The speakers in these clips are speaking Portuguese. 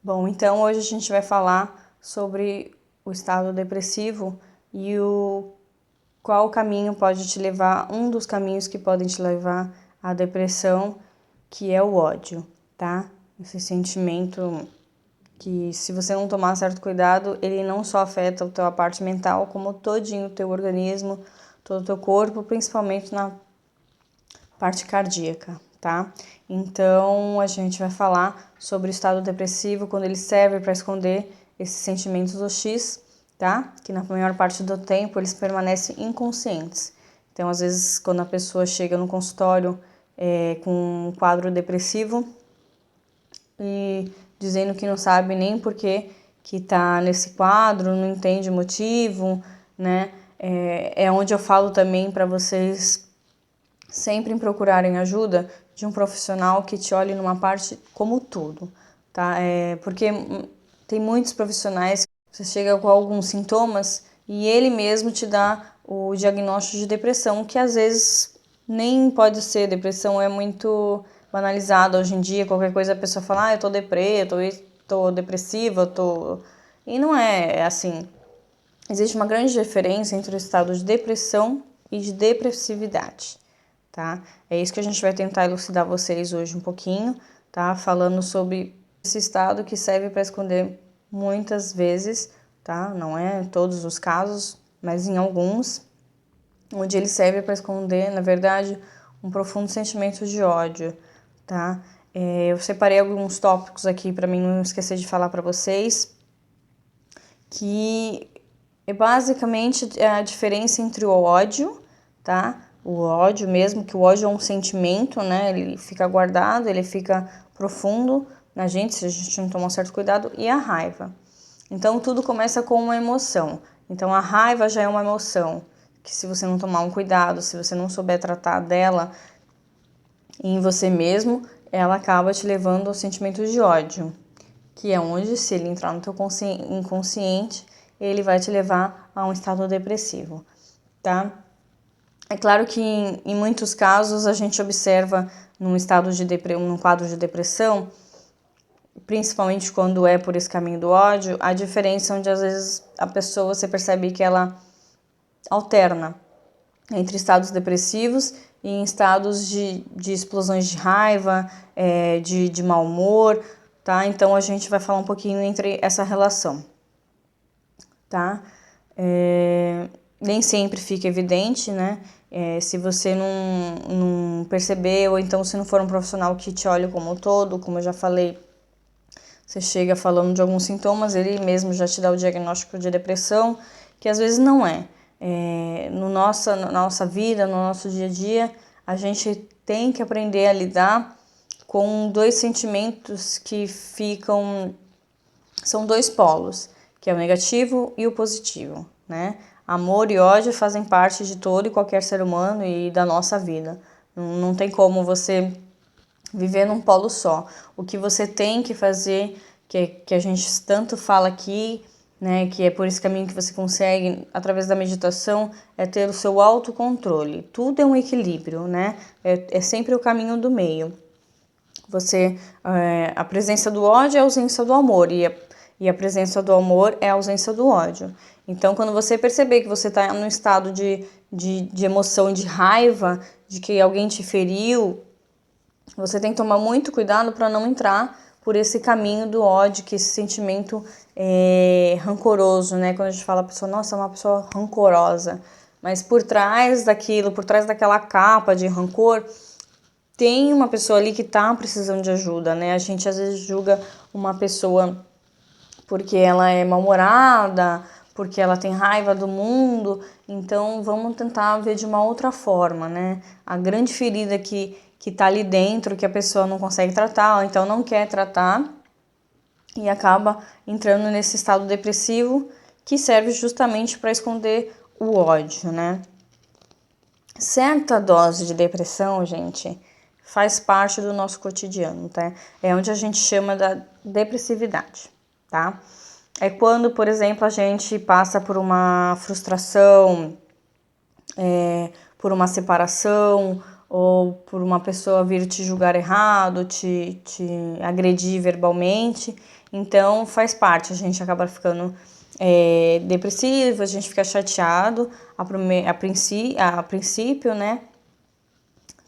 Bom, então hoje a gente vai falar sobre o estado depressivo e qual caminho pode te levar, um dos caminhos que podem te levar à depressão, que é o ódio, tá? Esse sentimento que, se você não tomar certo cuidado, ele não só afeta a tua parte mental, como todinho o teu organismo, todo o teu corpo, principalmente na parte cardíaca, tá? Então, a gente vai falar sobre o estado depressivo, quando ele serve para esconder esses sentimentos hostis, tá? Que na maior parte do tempo eles permanecem inconscientes. Então, às vezes, quando a pessoa chega no consultório com um quadro depressivo e dizendo que não sabe nem por que tá nesse quadro, não entende o motivo, né? É onde eu falo também para vocês sempre procurarem ajuda de um profissional que te olhe numa parte como tudo, tá? Porque tem muitos profissionais que você chega com alguns sintomas e ele mesmo te dá o diagnóstico de depressão, que às vezes nem pode ser. Depressão é muito banalizada hoje em dia, qualquer coisa a pessoa fala, eu tô deprê, tô depressiva, tô... E não é assim. Existe uma grande diferença entre o estado de depressão e de depressividade, tá? É isso que a gente vai tentar elucidar vocês hoje um pouquinho, tá? Falando sobre esse estado que serve para esconder muitas vezes, tá? Não é em todos os casos, mas em alguns, onde ele serve para esconder, na verdade, um profundo sentimento de ódio, tá? Eu separei alguns tópicos aqui para mim não esquecer de falar para vocês, que é basicamente a diferença entre o ódio, tá? O ódio mesmo, que o ódio é um sentimento, né? Ele fica guardado, ele fica profundo na gente, se a gente não tomar um certo cuidado, e a raiva. Então, tudo começa com uma emoção. Então, a raiva já é uma emoção, que se você não tomar um cuidado, se você não souber tratar dela em você mesmo, ela acaba te levando ao sentimento de ódio, que é onde, se ele entrar no teu inconsciente, ele vai te levar a um estado depressivo, tá? É claro que em muitos casos a gente observa num quadro de depressão, principalmente quando é por esse caminho do ódio, a diferença onde às vezes a pessoa, você percebe que ela alterna entre estados depressivos e em estados de explosões de raiva, de mau humor, tá? Então a gente vai falar um pouquinho entre essa relação, tá? Nem sempre fica evidente, né? Se você não perceber, ou então se não for um profissional que te olhe como um todo, como eu já falei, você chega falando de alguns sintomas, ele mesmo já te dá o diagnóstico de depressão, que às vezes não é. Na nossa vida, no nosso dia a dia, a gente tem que aprender a lidar com dois sentimentos que ficam... São dois polos, que é o negativo e o positivo, né? Amor e ódio fazem parte de todo e qualquer ser humano e da nossa vida. Não tem como você viver num polo só. O que você tem que fazer, que a gente tanto fala aqui, né, que é por esse caminho que você consegue, através da meditação, é ter o seu autocontrole. Tudo é um equilíbrio, né? É sempre o caminho do meio. A presença do ódio é a ausência do amor, e a presença do amor é a ausência do ódio. Então, quando você perceber que você está num estado de emoção, de raiva, de que alguém te feriu, você tem que tomar muito cuidado para não entrar por esse caminho do ódio, que esse sentimento rancoroso, né? Quando a gente fala a pessoa, nossa, é uma pessoa rancorosa. Mas por trás daquilo, por trás daquela capa de rancor, tem uma pessoa ali que tá precisando de ajuda, né? A gente às vezes julga uma pessoa porque ela é mal-humorada, porque ela tem raiva do mundo, então vamos tentar ver de uma outra forma, né? A grande ferida que tá ali dentro, que a pessoa não consegue tratar, ou então não quer tratar, e acaba entrando nesse estado depressivo, que serve justamente para esconder o ódio, né? Certa dose de depressão, gente, faz parte do nosso cotidiano, tá? É onde a gente chama da depressividade, tá? É quando, por exemplo, a gente passa por uma frustração, por uma separação, ou por uma pessoa vir te julgar errado, te agredir verbalmente. Então faz parte, a gente acaba ficando depressivo, a gente fica chateado a princípio, né?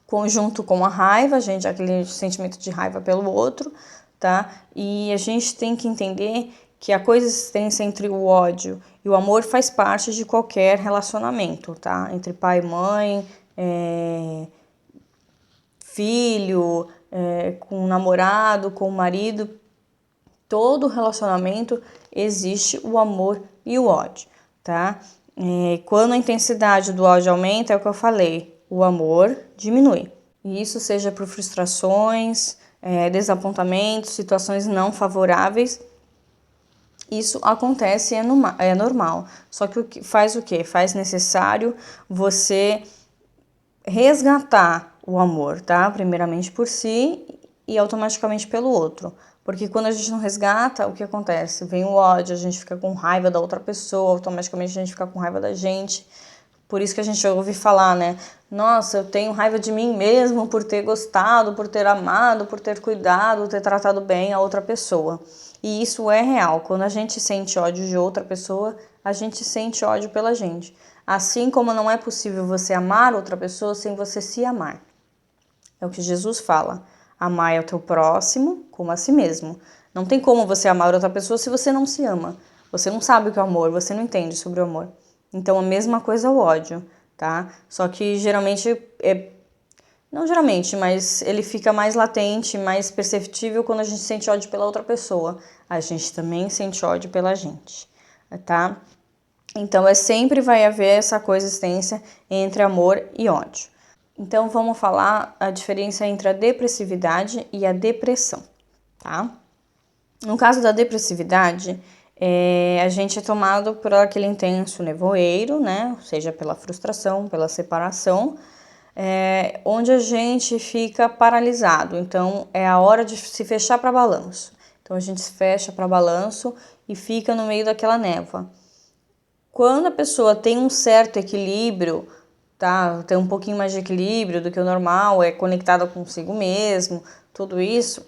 Conjunto com a raiva, aquele sentimento de raiva pelo outro, tá? E a gente tem que entender que a coexistência entre o ódio e o amor faz parte de qualquer relacionamento, tá? Entre pai e mãe, filho, com o namorado, com o marido, todo relacionamento existe o amor e o ódio, tá? Quando a intensidade do ódio aumenta, é o que eu falei, o amor diminui. E isso seja por frustrações, desapontamentos, situações não favoráveis, isso acontece e é normal. Só que faz o quê? Faz necessário você resgatar o amor, tá? Primeiramente por si e automaticamente pelo outro. Porque quando a gente não resgata, o que acontece? Vem o ódio, a gente fica com raiva da outra pessoa, automaticamente a gente fica com raiva da gente. Por isso que a gente ouve falar, né? Nossa, eu tenho raiva de mim mesmo por ter gostado, por ter amado, por ter cuidado, ter tratado bem a outra pessoa. E isso é real. Quando a gente sente ódio de outra pessoa, a gente sente ódio pela gente. Assim como não é possível você amar outra pessoa sem você se amar. É o que Jesus fala. Amar o teu próximo como a si mesmo. Não tem como você amar outra pessoa se você não se ama. Você não sabe o que é o amor, você não entende sobre o amor. Então a mesma coisa é o ódio, tá? Só que geralmente não geralmente, mas ele fica mais latente, mais perceptível quando a gente sente ódio pela outra pessoa. A gente também sente ódio pela gente, tá? Então sempre vai haver essa coexistência entre amor e ódio. Então vamos falar a diferença entre a depressividade e a depressão, tá? No caso da depressividade, a gente é tomado por aquele intenso nevoeiro, né? Ou seja, pela frustração, pela separação, onde a gente fica paralisado. Então é a hora de se fechar para balanço. Então a gente se fecha para balanço e fica no meio daquela névoa. Quando a pessoa tem um certo equilíbrio, tá? Tem um pouquinho mais de equilíbrio do que o normal, é conectada consigo mesmo, tudo isso,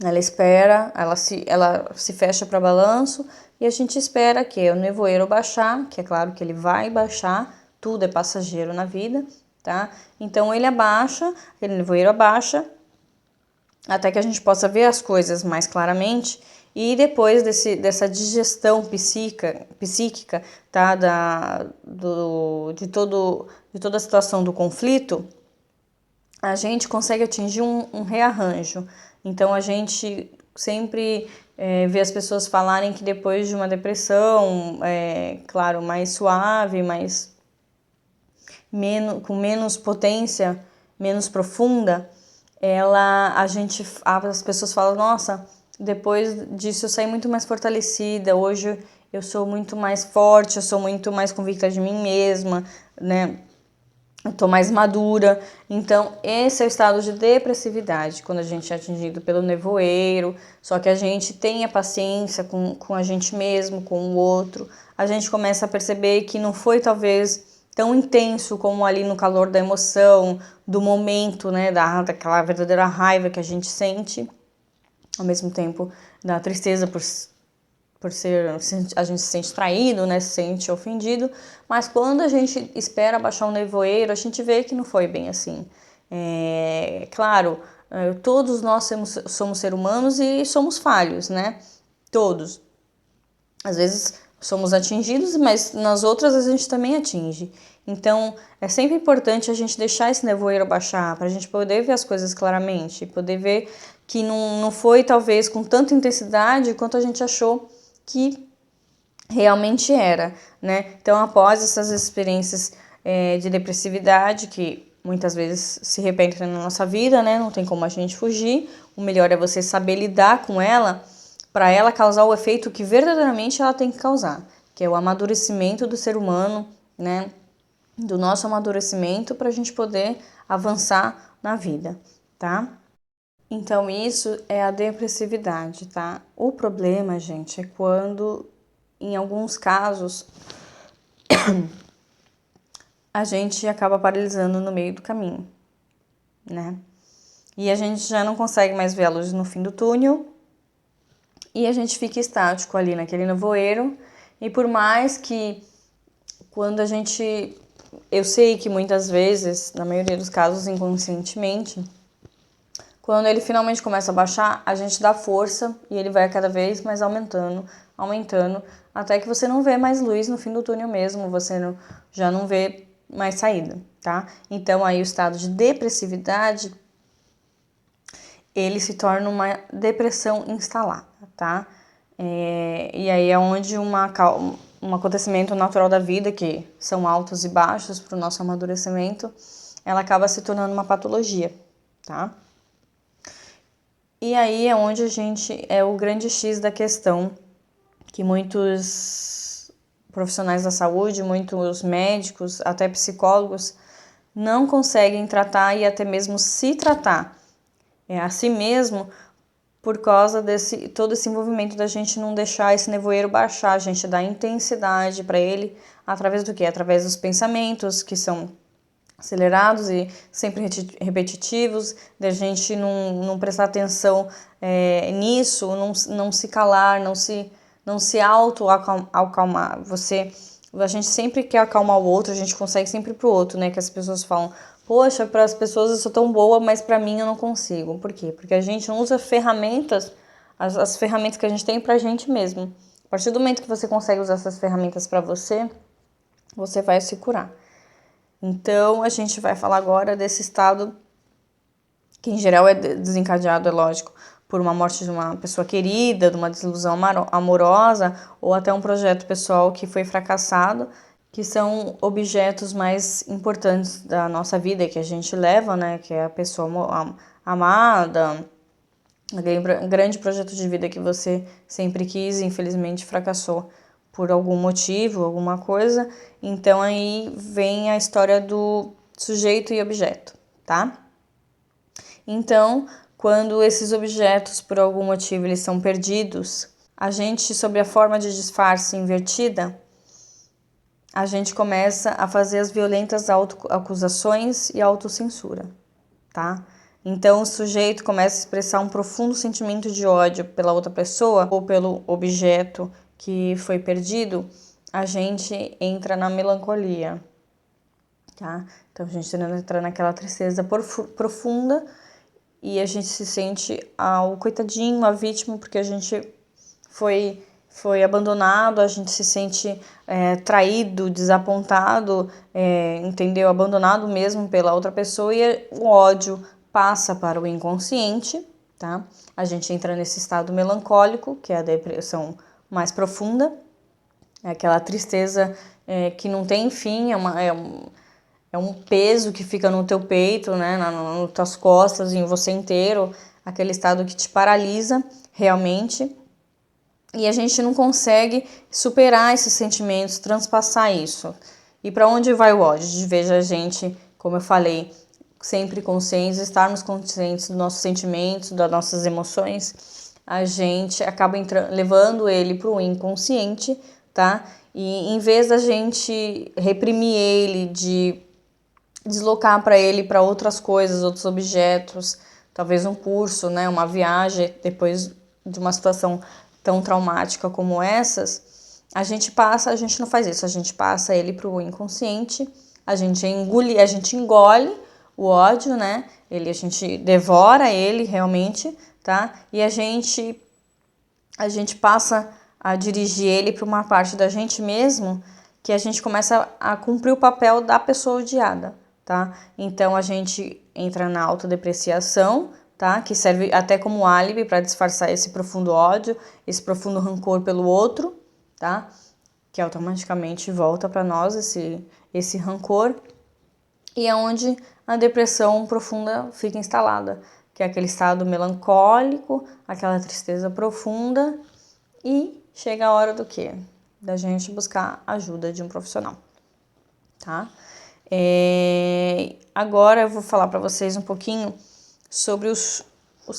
ela espera, ela se fecha para balanço e a gente espera que o nevoeiro baixar, que é claro que ele vai baixar, tudo é passageiro na vida, tá? Então ele abaixa, aquele nevoeiro abaixa, até que a gente possa ver as coisas mais claramente. E depois dessa digestão psíquica, tá, de toda a situação do conflito, a gente consegue atingir um rearranjo. Então a gente sempre vê as pessoas falarem que depois de uma depressão, claro, mais suave, com menos potência, menos profunda, as pessoas falam, nossa, depois disso eu saí muito mais fortalecida, hoje eu sou muito mais forte, eu sou muito mais convicta de mim mesma, né? Eu tô mais madura. Então, esse é o estado de depressividade, quando a gente é atingido pelo nevoeiro, só que a gente tem a paciência com a gente mesmo, com o outro, a gente começa a perceber que não foi talvez tão intenso como ali no calor da emoção, do momento, né, daquela verdadeira raiva que a gente sente, ao mesmo tempo da tristeza por ser, a gente se sente traído, né, se sente ofendido, mas quando a gente espera baixar um nevoeiro, a gente vê que não foi bem assim. Claro, todos nós somos seres humanos e somos falhos, né, todos. Às vezes somos atingidos, mas nas outras a gente também atinge. Então, é sempre importante a gente deixar esse nevoeiro baixar, para a gente poder ver as coisas claramente, poder ver que não foi talvez com tanta intensidade quanto a gente achou que realmente era, né? Então, após essas experiências de depressividade, que muitas vezes se repetem na nossa vida, né? Não tem como a gente fugir, o melhor é você saber lidar com ela, para ela causar o efeito que verdadeiramente ela tem que causar, que é o amadurecimento do ser humano, né? Do nosso amadurecimento para a gente poder avançar na vida, tá? Então isso é a depressividade, tá? O problema, gente, é quando, em alguns casos, a gente acaba paralisando no meio do caminho, né? E a gente já não consegue mais ver a luz no fim do túnel e a gente fica estático ali naquele nevoeiro. E por mais que quando a gente... Eu sei que muitas vezes, na maioria dos casos inconscientemente, quando ele finalmente começa a baixar, a gente dá força e ele vai cada vez mais aumentando, até que você não vê mais luz no fim do túnel mesmo, você já não vê mais saída, tá? Então aí o estado de depressividade, ele se torna uma depressão instalada, tá? E aí é onde um acontecimento natural da vida, que são altos e baixos para o nosso amadurecimento, ela acaba se tornando uma patologia, tá? E aí é onde é o grande X da questão, que muitos profissionais da saúde, muitos médicos, até psicólogos, não conseguem tratar e até mesmo se tratar a si mesmo por causa desse todo esse envolvimento da gente não deixar esse nevoeiro baixar, a gente dá intensidade para ele através do quê? Através dos pensamentos que são acelerados e sempre repetitivos, da gente não prestar atenção nisso, não se calar, não se auto-acalmar. A gente sempre quer acalmar o outro, a gente consegue sempre pro outro, né? Que as pessoas falam, poxa, para as pessoas eu sou tão boa, mas para mim eu não consigo. Por quê? Porque a gente não usa ferramentas, as ferramentas que a gente tem pra gente mesmo. A partir do momento que você consegue usar essas ferramentas para você, você vai se curar. Então, a gente vai falar agora desse estado que, em geral, é desencadeado, é lógico, por uma morte de uma pessoa querida, de uma desilusão amorosa ou até um projeto pessoal que foi fracassado, que são objetos mais importantes da nossa vida que a gente leva, né? Que é a pessoa amada, um grande projeto de vida que você sempre quis e infelizmente fracassou por algum motivo, alguma coisa. Então aí vem a história do sujeito e objeto, tá? Então, quando esses objetos por algum motivo eles são perdidos, a gente, sob a forma de disfarce invertida, a gente começa a fazer as violentas autoacusações e autocensura, tá? Então o sujeito começa a expressar um profundo sentimento de ódio pela outra pessoa ou pelo objeto que foi perdido, a gente entra na melancolia, tá? Então a gente entra naquela tristeza profunda e a gente se sente o coitadinho, a vítima, porque a gente foi abandonado, a gente se sente traído, desapontado, entendeu? Abandonado mesmo pela outra pessoa e o ódio passa para o inconsciente, tá? A gente entra nesse estado melancólico, que é a depressão mais profunda, é aquela tristeza que não tem fim, é um peso que fica no teu peito, né, nas tuas costas, em você inteiro, aquele estado que te paralisa realmente. E a gente não consegue superar esses sentimentos, transpassar isso. E para onde vai o ódio? De vez a gente, como eu falei, sempre conscientes, estarmos conscientes dos nossos sentimentos, das nossas emoções, a gente acaba levando ele para o inconsciente, tá? E em vez da gente reprimir ele, de deslocar para ele para outras coisas, outros objetos, talvez um curso, né, uma viagem, depois de uma situação tão traumática como essas, a gente não faz isso, a gente passa ele para o inconsciente, a gente engole o ódio, né, a gente devora ele realmente, tá, e a gente passa a dirigir ele para uma parte da gente mesmo, que a gente começa a cumprir o papel da pessoa odiada, tá? Então a gente entra na autodepreciação, tá? Que serve até como álibi para disfarçar esse profundo ódio, esse profundo rancor pelo outro, tá? Que automaticamente volta para nós esse rancor. E é onde a depressão profunda fica instalada, que é aquele estado melancólico, aquela tristeza profunda, e chega a hora do quê? Da gente buscar ajuda de um profissional, tá? Agora eu vou falar para vocês um pouquinho sobre os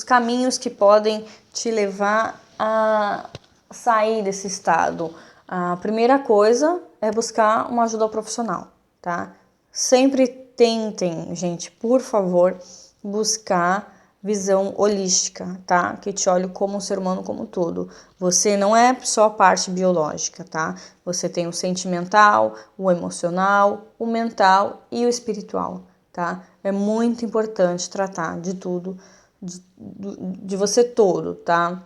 caminhos que podem te levar a sair desse estado. A primeira coisa é buscar uma ajuda profissional, tá? Sempre tentem, gente, por favor, buscar visão holística, tá? Que te olhe como um ser humano como um todo. Você não é só a parte biológica, tá? Você tem o sentimental, o emocional, o mental e o espiritual, tá? É muito importante tratar de tudo, de você todo, tá?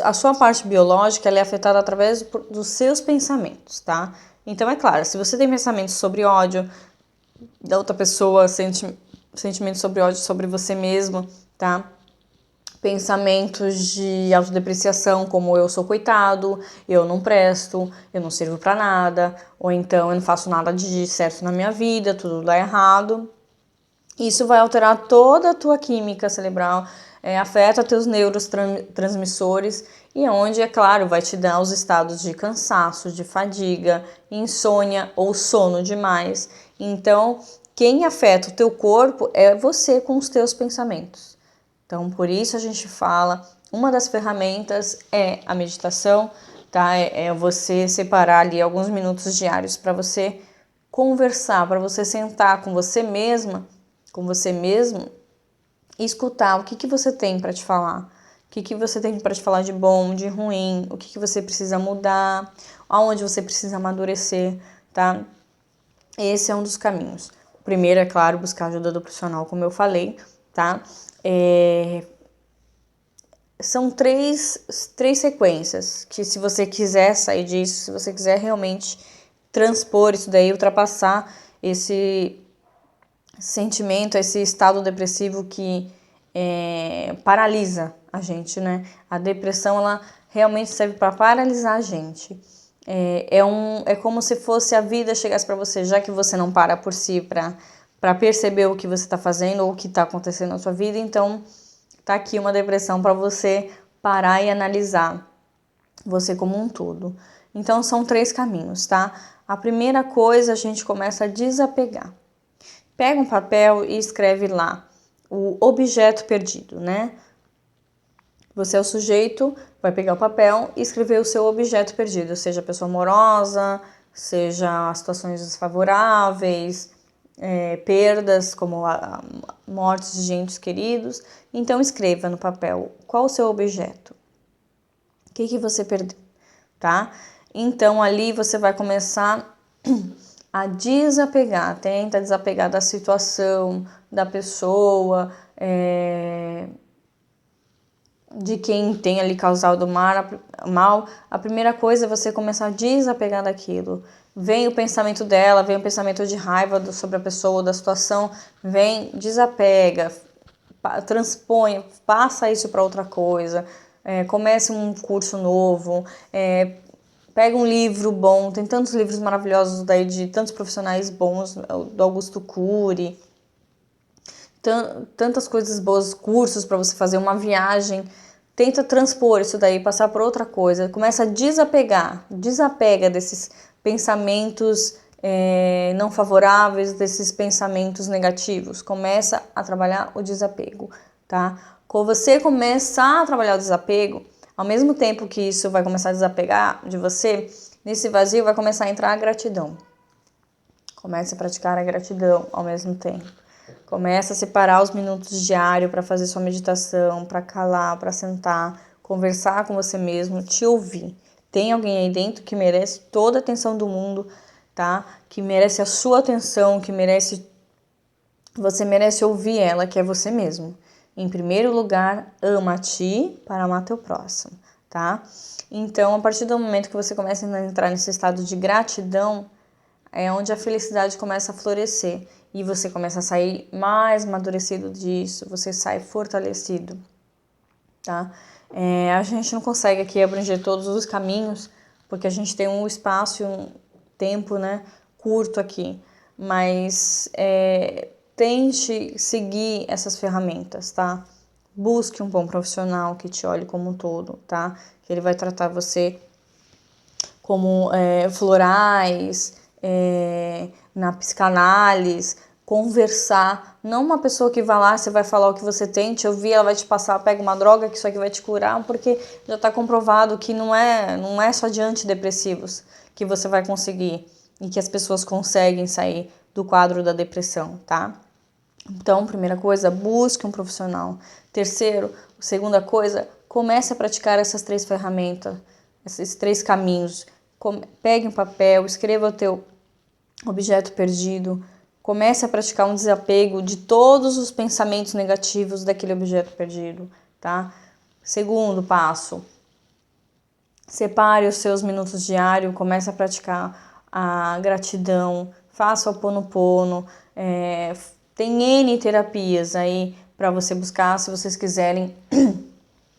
A sua parte biológica ela é afetada através dos seus pensamentos, tá? Então, é claro, se você tem pensamentos sobre ódio da outra pessoa, sentimentos sobre ódio sobre você mesmo, tá? Pensamentos de autodepreciação, como eu sou coitado, eu não presto, eu não sirvo pra nada, ou então eu não faço nada de certo na minha vida, tudo dá errado. Isso vai alterar toda a tua química cerebral, afeta teus neurotransmissores e onde, é claro, vai te dar os estados de cansaço, de fadiga, insônia ou sono demais. Então, quem afeta o teu corpo é você com os teus pensamentos. Então, por isso a gente fala, uma das ferramentas é a meditação, tá? É você separar ali alguns minutos diários para você conversar, para você sentar com você mesma, com você mesmo, e escutar o que você tem para te falar. O que você tem para te falar de bom, de ruim, o que você precisa mudar, aonde você precisa amadurecer, tá? Esse é um dos caminhos. O primeiro, é claro, buscar ajuda do profissional, como eu falei, tá? São três sequências que, se você quiser sair disso, se você quiser realmente transpor isso daí, ultrapassar esse sentimento, esse estado depressivo que paralisa a gente, né? A depressão, ela realmente serve para paralisar a gente. É como se fosse a vida chegasse para você, já que você não para por si para perceber o que você está fazendo ou o que está acontecendo na sua vida, então tá aqui uma depressão para você parar e analisar você como um todo. Então são 3 caminhos, tá? A primeira coisa, a gente começa a desapegar. Pega um papel e escreve lá o objeto perdido, né? Você é o sujeito, vai pegar o papel e escrever o seu objeto perdido, seja pessoa amorosa, seja situações desfavoráveis, perdas como mortes de entes queridos. Então escreva no papel qual o seu objeto, o que você perdeu, tá? Então ali você vai começar a desapegar, tenta desapegar da situação, da pessoa, de quem tem ali causado mal. A primeira coisa é você começar a desapegar daquilo. Vem o pensamento dela, vem o pensamento de raiva sobre a pessoa, da situação, vem, desapega, transpõe, passa isso para outra coisa, comece um curso novo, pega um livro bom, tem tantos livros maravilhosos daí de tantos profissionais bons, do Augusto Cury, tantas coisas boas, cursos para você fazer, uma viagem. Tenta transpor isso daí, passar por outra coisa. Começa a desapega desses pensamentos não favoráveis, desses pensamentos negativos. Começa a trabalhar o desapego, tá? Quando você começar a trabalhar o desapego, ao mesmo tempo que isso vai começar a desapegar de você, nesse vazio vai começar a entrar a gratidão. Comece a praticar a gratidão ao mesmo tempo. Começa a separar os minutos diários para fazer sua meditação, para calar, para sentar, conversar com você mesmo, te ouvir. Tem alguém aí dentro que merece toda a atenção do mundo, tá? Que merece a sua atenção, você merece ouvir ela, que é você mesmo. Em primeiro lugar, ama a ti para amar teu próximo, tá? Então, a partir do momento que você começa a entrar nesse estado de gratidão, é onde a felicidade começa a florescer e você começa a sair mais amadurecido disso, você sai fortalecido, tá? A gente não consegue aqui abranger todos os caminhos, porque a gente tem um espaço e um tempo, né, curto aqui, mas tente seguir essas ferramentas, tá? Busque um bom profissional que te olhe como um todo, tá? Que ele vai tratar você como florais, na psicanálise, conversar, não uma pessoa que vai lá, você vai falar o que você tem, te ouvir, ela vai te passar, pega uma droga que isso aqui vai te curar, porque já está comprovado que não é só de antidepressivos que você vai conseguir e que as pessoas conseguem sair do quadro da depressão, tá? Então, primeira coisa, busque um profissional. Terceiro, segunda coisa, comece a praticar essas 3 ferramentas, esses 3 caminhos. Pegue um papel, escreva o teu objeto perdido, comece a praticar um desapego de todos os pensamentos negativos daquele objeto perdido, tá? Segundo passo, separe os seus minutos diários, comece a praticar a gratidão, faça o Ho'oponopono, tem N terapias aí para você buscar, se vocês quiserem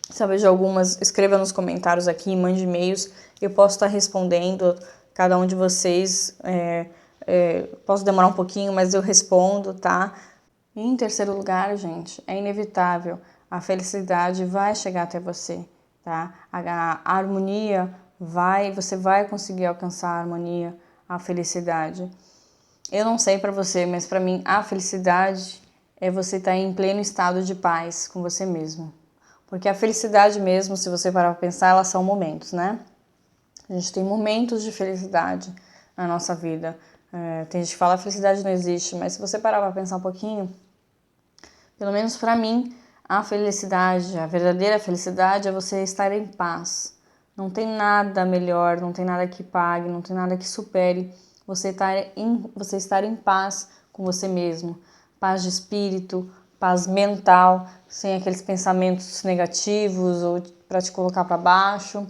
saber de algumas, escreva nos comentários aqui, mande e-mails, eu posso estar respondendo cada um de vocês, posso demorar um pouquinho, mas eu respondo, tá? E em terceiro lugar, gente, é inevitável, a felicidade vai chegar até você, tá? A harmonia você vai conseguir alcançar a harmonia, a felicidade. Eu não sei para você, mas para mim a felicidade é você estar em pleno estado de paz com você mesmo. Porque a felicidade mesmo, se você parar para pensar, elas são momentos, né? A gente tem momentos de felicidade na nossa vida. Tem gente que fala que a felicidade não existe, mas se você parar para pensar um pouquinho, pelo menos para mim, a felicidade, a verdadeira felicidade é você estar em paz. Não tem nada melhor, não tem nada que pague, não tem nada que supere você estar em paz com você mesmo. Paz de espírito, paz mental, sem aqueles pensamentos negativos ou para te colocar para baixo,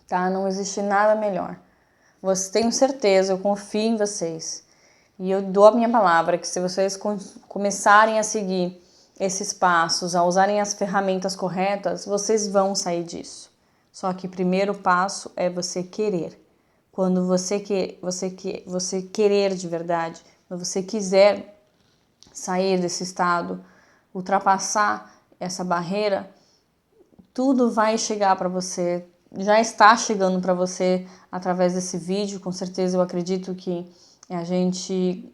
tá? Não existe nada melhor. Tenho certeza, eu confio em vocês. E eu dou a minha palavra que se vocês começarem a seguir esses passos, a usarem as ferramentas corretas, vocês vão sair disso. Só que o primeiro passo é você querer. Quando você querer de verdade, quando você quiser sair desse estado, ultrapassar essa barreira, tudo vai chegar para você, já está chegando para você através desse vídeo. Com certeza eu acredito que a gente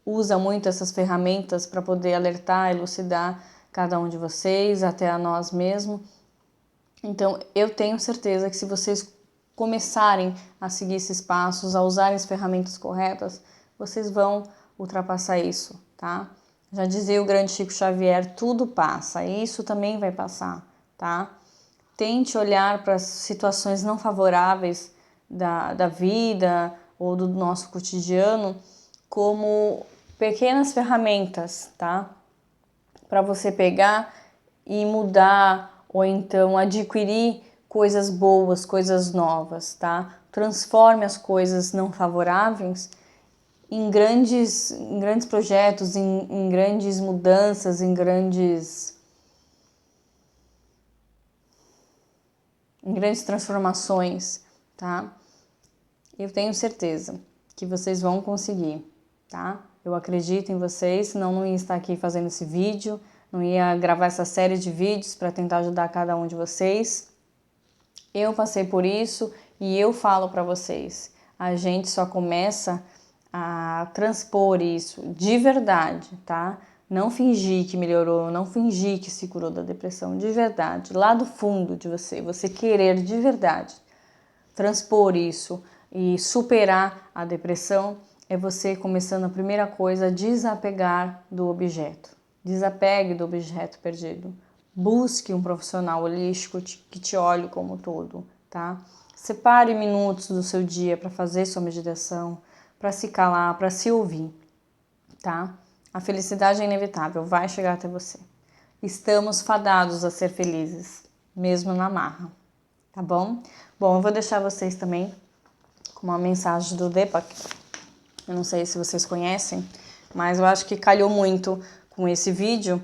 usa muito essas ferramentas para poder alertar, elucidar cada um de vocês, até a nós mesmos. Então eu tenho certeza que se vocês começarem a seguir esses passos, a usarem as ferramentas corretas, vocês vão ultrapassar isso, tá? Já dizia o grande Chico Xavier, tudo passa, e isso também vai passar, tá? Tente olhar para as situações não favoráveis da vida ou do nosso cotidiano como pequenas ferramentas, tá? Para você pegar e mudar ou então adquirir coisas boas, coisas novas, tá? Transforme as coisas não favoráveis em grandes projetos, em grandes mudanças, em grandes transformações, tá? Eu tenho certeza que vocês vão conseguir, tá? Eu acredito em vocês, senão não ia estar aqui fazendo esse vídeo, não ia gravar essa série de vídeos para tentar ajudar cada um de vocês. Eu passei por isso e eu falo para vocês, a gente só começa a transpor isso de verdade, tá? Não fingir que melhorou, não fingir que se curou da depressão, de verdade, lá do fundo de você querer de verdade transpor isso e superar a depressão, é você começando a primeira coisa, desapegar do objeto. Desapegue do objeto perdido. Busque um profissional holístico que te olhe como todo, tá? Separe minutos do seu dia para fazer sua meditação, para se calar, para se ouvir, tá? A felicidade é inevitável, vai chegar até você. Estamos fadados a ser felizes, mesmo na marra, tá bom? Bom, eu vou deixar vocês também com uma mensagem do Deepak. Eu não sei se vocês conhecem, mas eu acho que calhou muito com esse vídeo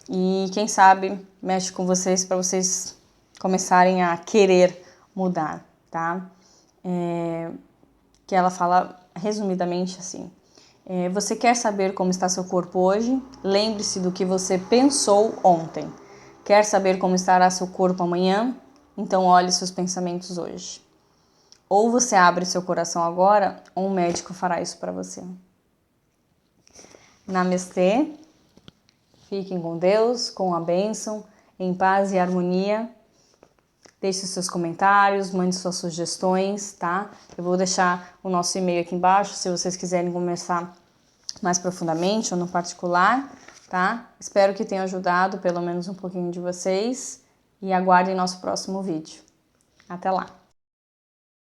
e quem sabe mexe com vocês para vocês começarem a querer mudar, tá? Que ela fala resumidamente assim: você quer saber como está seu corpo hoje? Lembre-se do que você pensou ontem. Quer saber como estará seu corpo amanhã? Então olhe seus pensamentos hoje. Ou você abre seu coração agora, ou um médico fará isso para você. Namastê. Fiquem com Deus, com a bênção, em paz e harmonia. Deixe seus comentários, mande suas sugestões, tá? Eu vou deixar o nosso e-mail aqui embaixo, se vocês quiserem começar mais profundamente ou no particular, tá? Espero que tenha ajudado pelo menos um pouquinho de vocês e aguardem nosso próximo vídeo. Até lá!